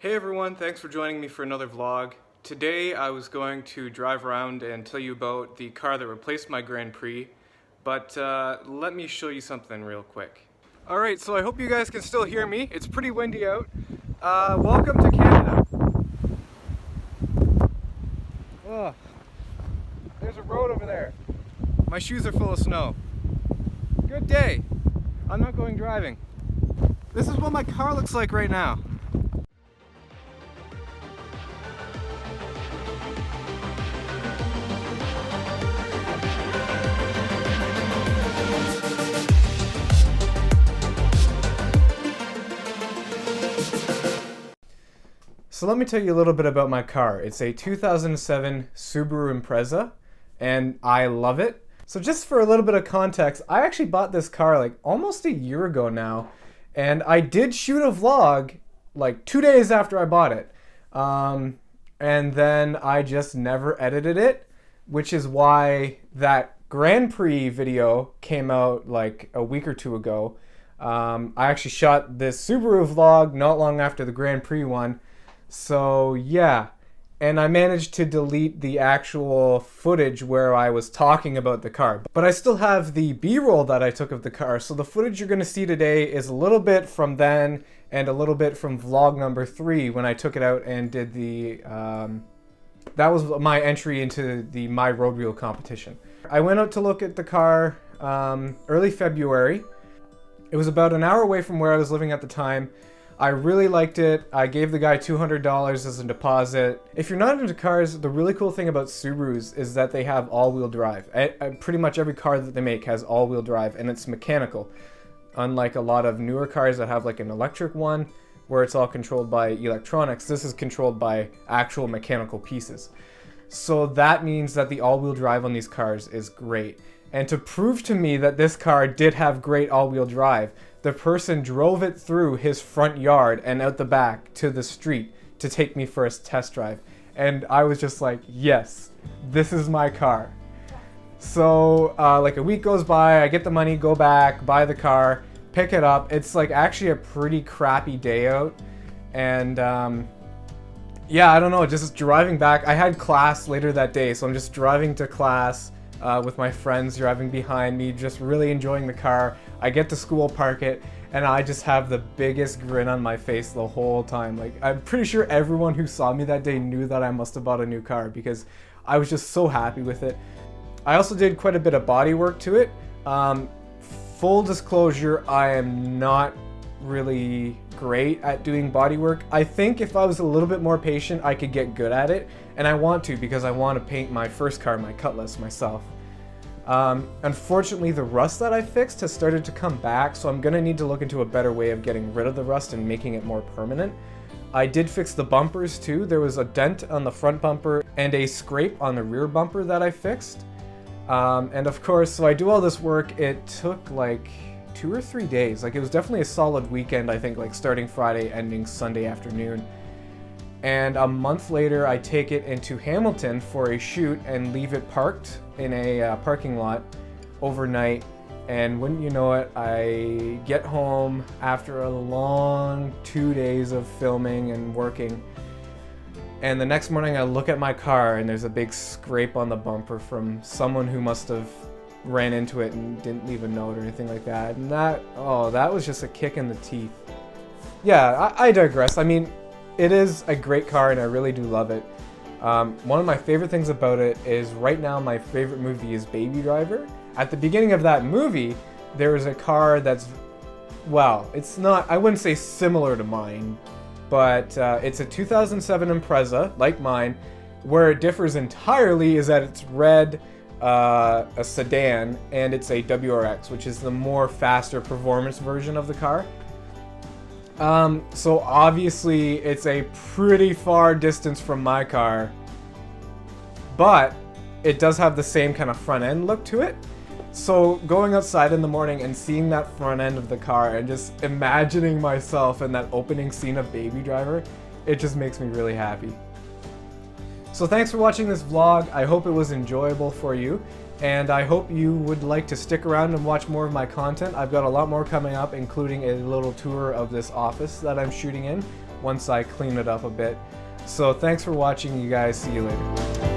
Hey everyone, thanks for joining me for another vlog. Today I was going to drive around and tell you about the car that replaced my Grand Prix, but let me show you something real quick. Alright, so I hope you guys can still hear me. It's pretty windy out. Welcome to Canada. Oh, there's a road over there. My shoes are full of snow. Good day. I'm not going driving. This is what my car looks like right now. So let me tell you a little bit about my car. It's a 2007 Subaru Impreza, and I love it. So just for a little bit of context, I actually bought this car like almost a year ago now, and I did shoot a vlog like 2 days after I bought it. And then I just never edited it, which is why that Grand Prix video came out like a week or two ago. I actually shot this Subaru vlog not long after the Grand Prix one. So yeah, and I managed to delete the actual footage where I was talking about the car. But I still have the B-roll that I took of the car, so the footage you're going to see today is a little bit from then and a little bit from vlog number 3 when I took it out and did the, that was my entry into the My Road Wheel competition. I went out to look at the car early February. It was about an hour away from where I was living at the time. I really liked it. I gave the guy $200 as a deposit. If you're not into cars, the really cool thing about Subarus is that they have all-wheel drive. Pretty much every car that they make has all-wheel drive, and it's mechanical. Unlike a lot of newer cars that have like an electric one, where it's all controlled by electronics, this is controlled by actual mechanical pieces. So that means that the all-wheel drive on these cars is great. And to prove to me that this car did have great all-wheel drive, the person drove it through his front yard and out the back to the street to take me for a test drive. And I was just like, yes, this is my car. So like a week goes by, I get the money, go back, buy the car, pick it up. It's like actually a pretty crappy day out. And yeah, I don't know, just driving back. I had class later that day, so I'm just driving to class with my friends driving behind me, just really enjoying the car. I get to school, park it, and I just have the biggest grin on my face the whole time. Like, I'm pretty sure everyone who saw me that day knew that I must have bought a new car because I was just so happy with it. I also did quite a bit of body work to it. Full disclosure, I am not really great at doing body work. I think if I was a little bit more patient, I could get good at it, and I want to because I want to paint my first car, my Cutlass, myself. Unfortunately, the rust that I fixed has started to come back, so I'm gonna need to look into a better way of getting rid of the rust and making it more permanent. I did fix the bumpers too. There was a dent on the front bumper and a scrape on the rear bumper that I fixed. And of course, so I do all this work. It took like 2 or 3 days. Like, it was definitely a solid weekend, I think, like starting Friday, ending Sunday afternoon. And a month later, I take it into Hamilton for a shoot and leave it parked in a parking lot overnight. And wouldn't you know it, I get home after a long 2 days of filming and working. And the next morning I look at my car and there's a big scrape on the bumper from someone who must have ran into it and didn't leave a note or anything like that. And that was just a kick in the teeth. Yeah, I digress. I mean, it is a great car and I really do love it. One of my favorite things about it is right now my favorite movie is Baby Driver. At the beginning of that movie, there is a car that's, well, it's not, I wouldn't say similar to mine, but it's a 2007 Impreza, like mine. Where it differs entirely is that it's red, a sedan, and it's a WRX, which is the more faster performance version of the car. So obviously it's a pretty far distance from my car, but it does have the same kind of front end look to it. So going outside in the morning and seeing that front end of the car and just imagining myself in that opening scene of Baby Driver, it just makes me really happy. So thanks for watching this vlog. I hope it was enjoyable for you. and I hope you would like to stick around and watch more of my content. I've got a lot more coming up, including a little tour of this office that I'm shooting in, once I clean it up a bit. So thanks for watching, you guys. See you later.